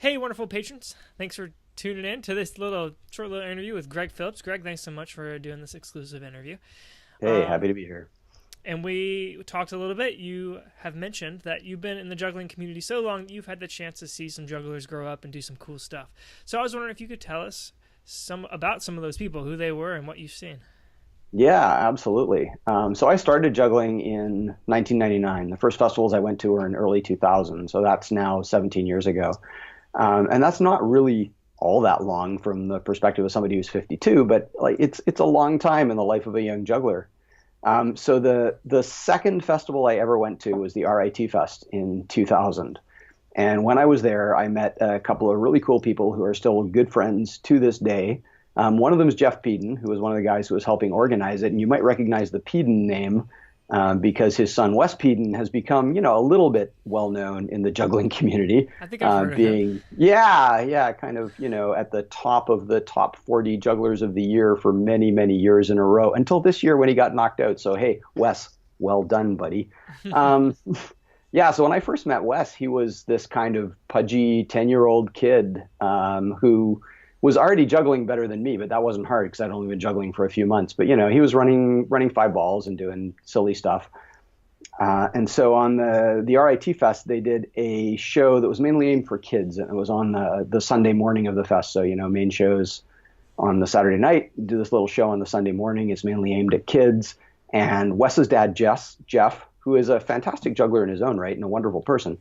Hey, wonderful patrons. Thanks for tuning in to this short little interview with Greg Phillips. Greg, thanks so much for doing this exclusive interview. Hey, Um, happy to be here. and we talked a little bit. You have mentioned that you've been in the juggling community so long that you've had the chance to see some jugglers grow up and do some cool stuff. So I was wondering if you could tell us some of those people, who they were, and what you've seen. Yeah, absolutely. So I started juggling in 1999. The first festivals I went to were in early 2000, so that's now 17 years ago. And that's not really all that long from the perspective of somebody who's 52, but like it's a long time in the life of a young juggler. So the second festival I ever went to was the RIT Fest in 2000. And when I was there, I met a couple of really cool people who are still good friends to this day. One of them is Jeff Peden, who was one of the guys who was helping organize it. And you might recognize the Peden name because his son Wes Peden has become, a little bit well known in the juggling community, I think I've heard of him. being, yeah, kind of, at the top of the top 40 jugglers of the year for many, many years in a row until this year when he got knocked out. So, hey, Wes, well done, buddy. Um, Yeah, so when I first met Wes, he was this kind of pudgy 10-year-old kid who was already juggling better than me, but that wasn't hard because I'd only been juggling for a few months. But he was running five balls and doing silly stuff. And so on the RIT Fest, they did a show that was mainly aimed for kids, and it was on the Sunday morning of the fest. So main shows on the Saturday night, do this little show on the Sunday morning. It's mainly aimed at kids. And Wes's dad, Jeff, who is a fantastic juggler in his own right and a wonderful person.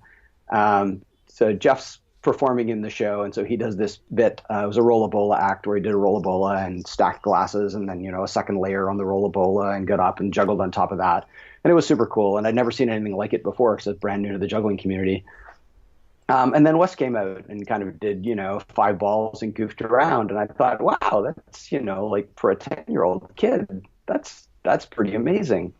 So Jeff's performing in the show, and so he does this bit. It was a rollabola act where he did a rollabola and stacked glasses, and then a second layer on the rollabola, and got up and juggled on top of that. And it was super cool, and I'd never seen anything like it before because it's brand new to the juggling community. And then Wes came out and kind of did, five balls and goofed around, and I thought, wow, that's like for a 10-year-old kid, that's pretty amazing.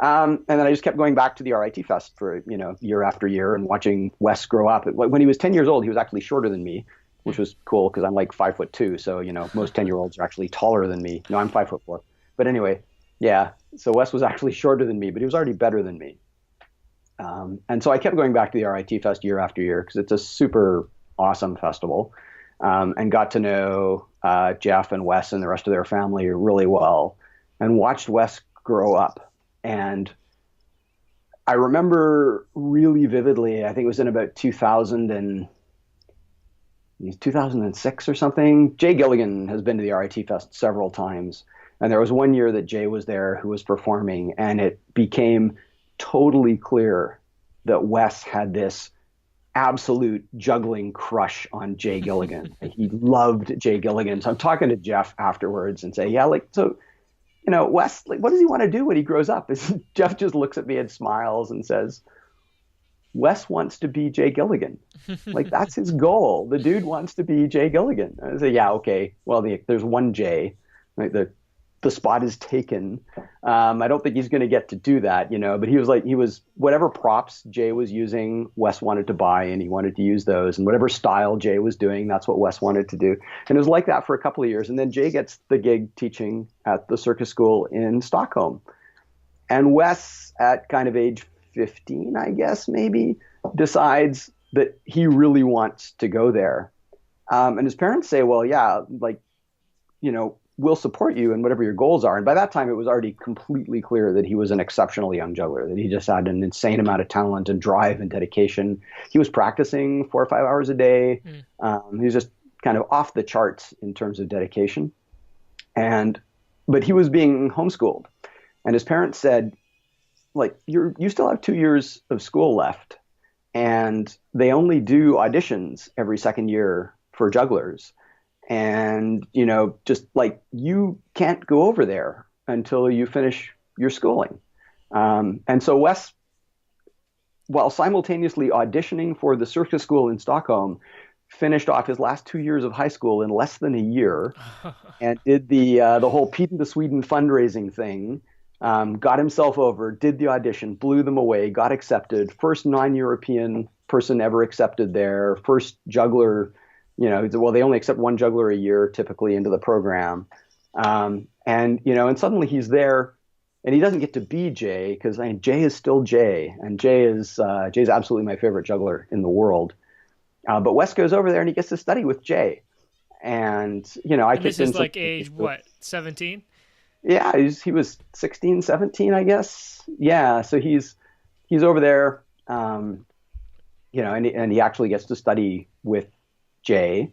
And then I just kept going back to the RIT Fest for, year after year and watching Wes grow up. When he was 10 years old, he was actually shorter than me, which was cool because I'm like 5'2". So, most 10-year-olds are actually taller than me. No, I'm 5'4". But anyway, yeah. So Wes was actually shorter than me, but he was already better than me. And so I kept going back to the RIT Fest year after year because it's a super awesome festival, and got to know Jeff and Wes and the rest of their family really well and watched Wes grow up. And I remember really vividly, I think it was in about 2006 or something. Jay Gilligan has been to the RIT Fest several times. And there was one year that Jay was there who was performing, and it became totally clear that Wes had this absolute juggling crush on Jay Gilligan. He loved Jay Gilligan. So I'm talking to Jeff afterwards and say, yeah, Wes, what does he want to do when he grows up? Jeff just looks at me and smiles and says, Wes wants to be Jay Gilligan. That's his goal. The dude wants to be Jay Gilligan. I say, yeah, okay. Well, there's one Jay. Right? The spot is taken. I don't think he's going to get to do that, but he was whatever props Jay was using, Wes wanted to buy, and he wanted to use those. And whatever style Jay was doing, that's what Wes wanted to do. And it was like that for a couple of years. And then Jay gets the gig teaching at the circus school in Stockholm. And Wes, at kind of age 15, I guess, maybe, decides that he really wants to go there. And his parents say, well, yeah, we'll support you in whatever your goals are. And by that time, it was already completely clear that he was an exceptional young juggler, that he just had an insane amount of talent and drive and dedication. He was practicing 4 or 5 hours a day. He was just kind of off the charts in terms of dedication. But he was being homeschooled. And his parents said, you still have 2 years of school left. And they only do auditions every second year for jugglers. And, you can't go over there until you finish your schooling. And so Wes, while simultaneously auditioning for the circus school in Stockholm, finished off his last 2 years of high school in less than a year and did the whole Peden to Sweden fundraising thing, got himself over, did the audition, blew them away, got accepted, first non-European person ever accepted there, first juggler. They only accept one juggler a year typically into the program. And suddenly he's there and he doesn't get to be Jay because Jay is still Jay. And Jay's absolutely my favorite juggler in the world. But Wes goes over there and he gets to study with Jay. And, I And this kicked in is some. like age what, 17? Yeah, he was 16, 17, I guess. Yeah, so he's over there, and he actually gets to study with Jay.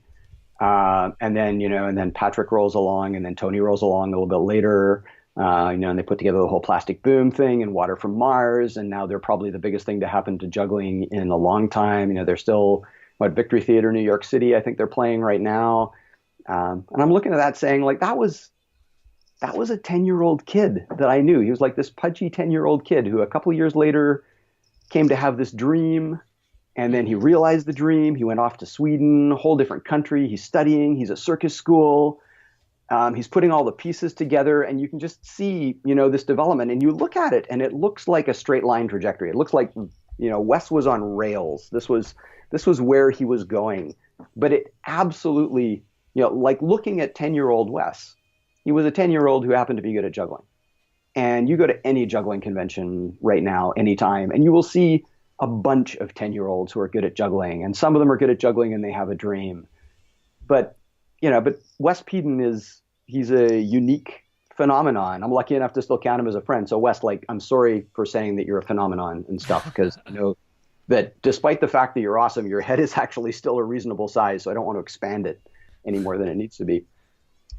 And then Patrick rolls along, and then Tony rolls along a little bit later. And they put together the whole plastic boom thing and Water from Mars, and now they're probably the biggest thing to happen to juggling in a long time. They're still Victory Theater, New York City, I think they're playing right now. And I'm looking at that saying, like, that was a 10-year-old kid that I knew. He was like this pudgy 10-year-old kid who a couple of years later came to have this dream. And then he realized the dream. He went off to Sweden, a whole different country. He's studying. He's at circus school. He's putting all the pieces together, and you can just see, this development. And you look at it, and it looks like a straight line trajectory. It looks like, Wes was on rails. This was where he was going. But it absolutely, like looking at 10-year-old Wes, he was a 10-year-old who happened to be good at juggling. And you go to any juggling convention right now, anytime, and you will see a bunch of 10-year-olds who are good at juggling. And some of them are good at juggling and they have a dream. But Wes Peden he's a unique phenomenon. I'm lucky enough to still count him as a friend. So Wes, like, I'm sorry for saying that you're a phenomenon and stuff, because I know that despite the fact that you're awesome, your head is actually still a reasonable size. So I don't want to expand it any more than it needs to be.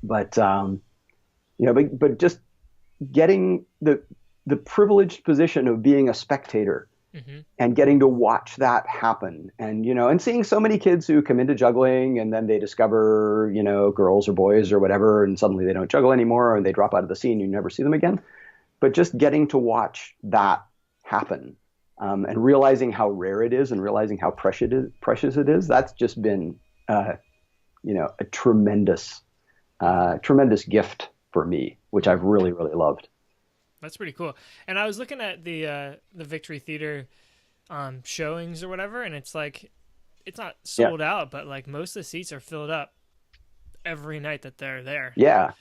But, but just getting the privileged position of being a spectator, mm-hmm. and getting to watch that happen, and seeing so many kids who come into juggling and then they discover, girls or boys or whatever, and suddenly they don't juggle anymore and they drop out of the scene, you never see them again. But just getting to watch that happen, and realizing how rare it is and realizing how precious it is, that's just been, a tremendous gift for me, which I've really, really loved. That's pretty cool. And I was looking at the Victory Theater showings or whatever, and it's like, it's not sold out, but like most of the seats are filled up every night that they're there. Yeah.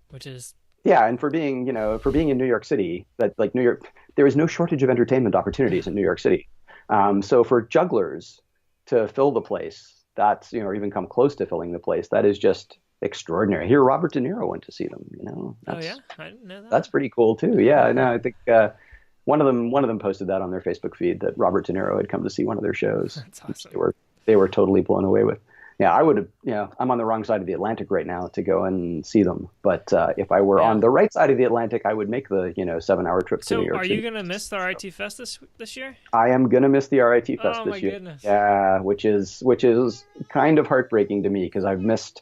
Which is... Yeah, and for being in New York City, that like New York, there is no shortage of entertainment opportunities in New York City. So for jugglers to fill the place, that's, or even come close to filling the place, that is just extraordinary. Here, Robert De Niro went to see them. Oh yeah, I didn't know that. That's pretty cool too. Yeah, no, I think one of them posted that on their Facebook feed that Robert De Niro had come to see one of their shows. That's awesome. They were totally blown away with. Yeah, I would have. I'm on the wrong side of the Atlantic right now to go and see them. But if I were on the right side of the Atlantic, I would make the 7-hour trip to New York City. So, are you gonna miss the RIT Fest this year? I am gonna miss the RIT Fest this year. Oh my goodness. Yeah, which is kind of heartbreaking to me, because I've missed.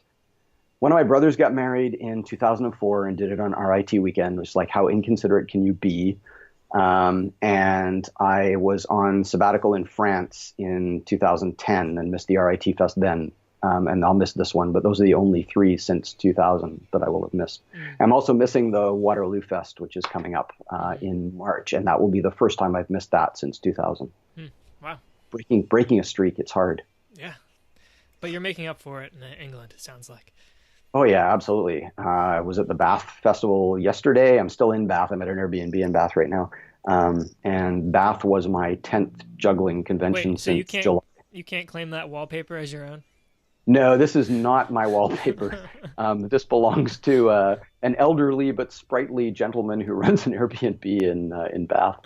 One of my brothers got married in 2004 and did it on RIT weekend, which is like, how inconsiderate can you be? And I was on sabbatical in France in 2010 and missed the RIT Fest then. And I'll miss this one, but those are the only 3 since 2000 that I will have missed. I'm also missing the Waterloo Fest, which is coming up in March, and that will be the first time I've missed that since 2000. Wow. Breaking a streak, it's hard. Yeah. But you're making up for it in England, it sounds like. Oh, yeah, absolutely. I was at the Bath Festival yesterday. I'm still in Bath. I'm at an Airbnb in Bath right now. And Bath was my 10th juggling convention since July. You can't claim that wallpaper as your own? No, this is not my wallpaper. This belongs to an elderly but sprightly gentleman who runs an Airbnb in Bath.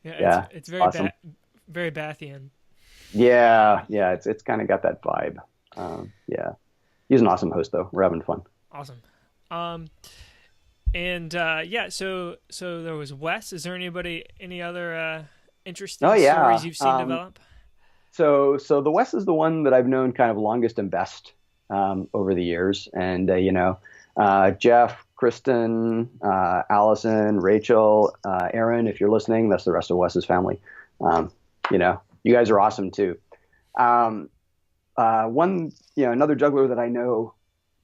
Yeah, it's very awesome. Very Bathian. Yeah, it's kind of got that vibe. Yeah. He's an awesome host, though. We're having fun. Awesome. So there was Wes. Is there any other interesting stories you've seen develop? So the Wes is the one that I've known kind of longest and best over the years. And, Jeff, Kristen, Allison, Rachel, Aaron, if you're listening, that's the rest of Wes's family. You guys are awesome, too. Another juggler that I know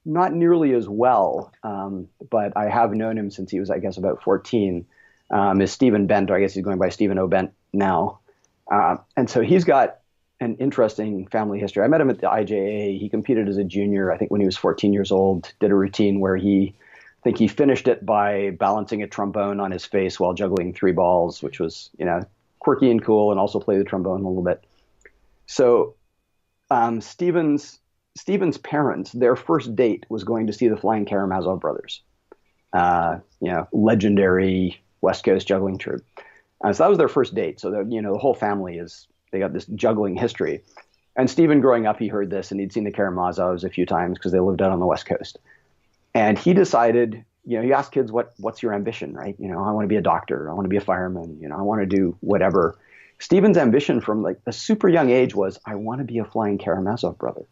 not nearly as well, but I have known him since he was, I guess, about 14, is Stephen Bent, or I guess he's going by Stephen O. Bent now. And so he's got an interesting family history. I met him at the IJA. He competed as a junior, I think when he was 14 years old, did a routine where he finished it by balancing a trombone on his face while juggling 3 balls, which was, quirky and cool, and also played the trombone a little bit. So Stephen's parents, their first date was going to see the Flying Karamazov Brothers, legendary West Coast juggling troupe. So that was their first date. So the whole family they got this juggling history. And Stephen, growing up, he heard this and he'd seen the Karamazovs a few times because they lived out on the West Coast. And he decided, he asked kids, what's your ambition, right? I want to be a doctor. I want to be a fireman. I want to do whatever. Stephen's ambition from like a super young age was, I want to be a Flying Karamazov brother.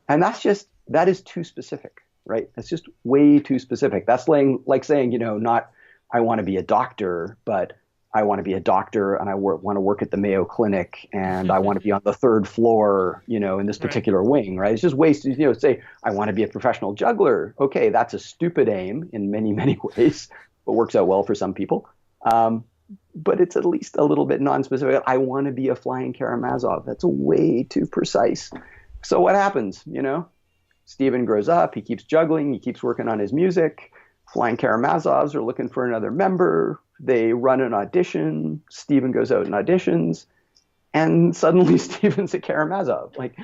And that is too specific, right? That's just way too specific. That's like saying, not I want to be a doctor, but I want to be a doctor and I want to work at the Mayo Clinic and I want to be on the third floor, in this particular wing, right? It's just wasted, say, I want to be a professional juggler. Okay, that's a stupid aim in many, many ways, but works out well for some people. But it's at least a little bit non-specific. I want to be a Flying Karamazov. That's way too precise. So what happens, Stephen grows up, he keeps juggling, he keeps working on his music. Flying Karamazovs are looking for another member. They run an audition. Stephen goes out and auditions. And suddenly Stephen's a Karamazov. Like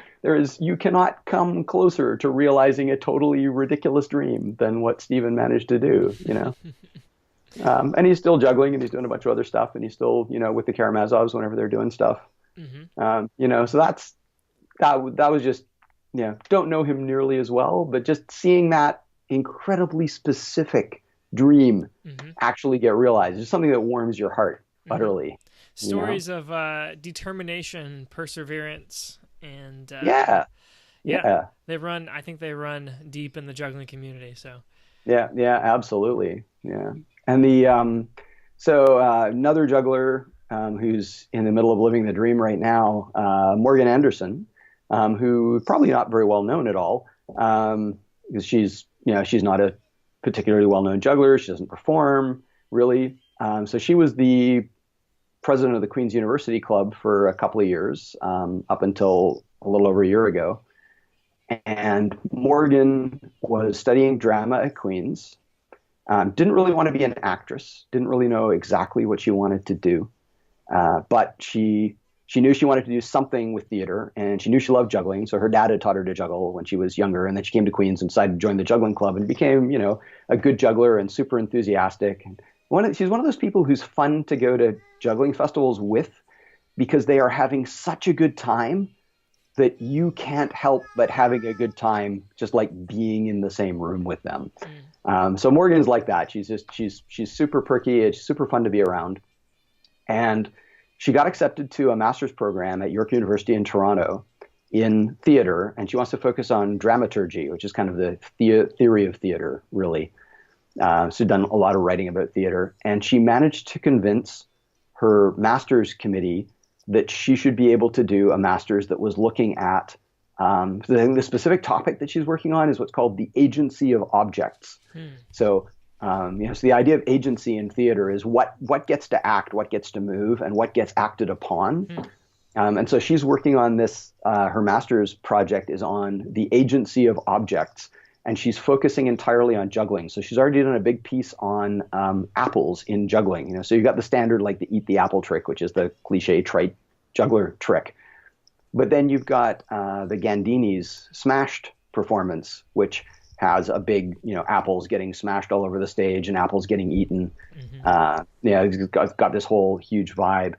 you cannot come closer to realizing a totally ridiculous dream than what Stephen managed to do, and he's still juggling and he's doing a bunch of other stuff. And he's still, with the Karamazovs whenever they're doing stuff. Mm-hmm. So that was just, don't know him nearly as well, but just seeing that incredibly specific dream actually get realized is something that warms your heart utterly. Stories of determination, perseverance, and yeah. I think they run deep in the juggling community. So yeah, absolutely, yeah. And another juggler who's in the middle of living the dream right now, Morgan Anderson, who probably not very well known at all, because she's not a particularly well-known juggler. She doesn't perform really. So she was the president of the Queen's University Club for a couple of years, up until a little over a year ago. And Morgan was studying drama at Queen's. Didn't really want to be an actress. Didn't really know exactly what she wanted to do. But she knew she wanted to do something with theater, and she knew she loved juggling. So her dad had taught her to juggle when she was younger, and then she came to Queen's and decided to join the juggling club and became, a good juggler and super enthusiastic. And she's one of those people who's fun to go to juggling festivals with because they are having such a good time that you can't help but having a good time just like being in the same room with them. So Morgan's like that. She's super perky. It's super fun to be around. And she got accepted to a master's program at York University in Toronto in theater, and she wants to focus on dramaturgy, which is kind of the theory of theater, really. She's done a lot of writing about theater, and she managed to convince her master's committee that she should be able to do a master's that was looking at the specific topic that she's working on is what's called the agency of objects. So the idea of agency in theater is what gets to act, what gets to move, and what gets acted upon. And so she's working on this, her master's project is on the agency of objects, and she's focusing entirely on juggling. So she's already done a big piece on apples in juggling. So you've got the standard, like the eat the apple trick, which is the cliche trite juggler trick. But then you've got the Gandini's smashed performance, which has a big, apples getting smashed all over the stage and apples getting eaten. It's got this whole huge vibe.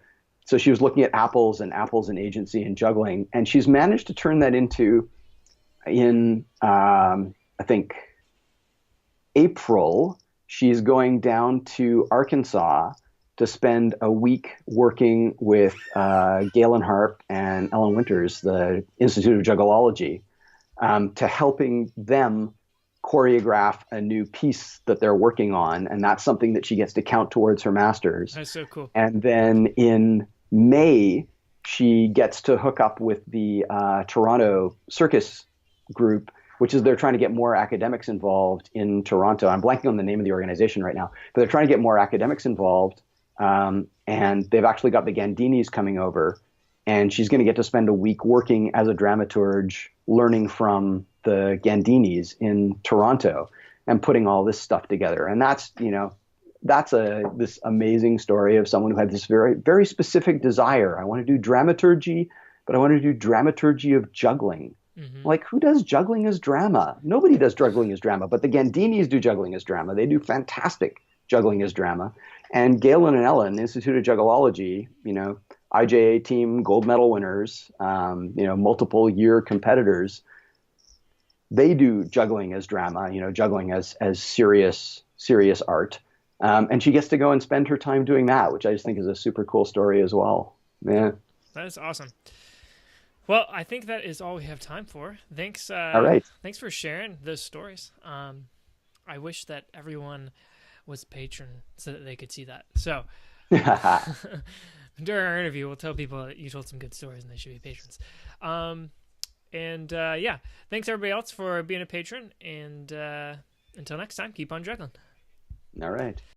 So she was looking at apples and agency and juggling, and she's managed to turn that into, I think, April, she's going down to Arkansas to spend a week working with Galen Harp and Ellen Winters, the Institute of Juggleology, to helping them choreograph a new piece that they're working on, and that's something that she gets to count towards her master's. That's so cool. And then in May, she gets to hook up with the Toronto Circus group, which is they're trying to get more academics involved in Toronto. I'm blanking on the name of the organization right now, but they're trying to get more academics involved, and they've actually got the Gandinis coming over, and she's going to get to spend a week working as a dramaturge, learning from the Gandinis in Toronto and putting all this stuff together. And that's this amazing story of someone who had this very, very specific desire. I want to do dramaturgy, but I want to do dramaturgy of juggling. Mm-hmm. Like, who does juggling as drama? Nobody does juggling as drama, but the Gandinis do juggling as drama. They do fantastic juggling as drama. And Galen and Ellen, Institute of Juggleology, IJA team gold medal winners, multiple year competitors, they do juggling as drama, juggling as serious art. And she gets to go and spend her time doing that, which I just think is a super cool story as well. Yeah. That is awesome. Well, I think that is all we have time for. Thanks. All right. Thanks for sharing those stories. I wish that everyone was a patron so that they could see that. So during our interview, we'll tell people that you told some good stories and they should be patrons. Yeah, thanks everybody else for being a patron. And until next time, keep on juggling. All right.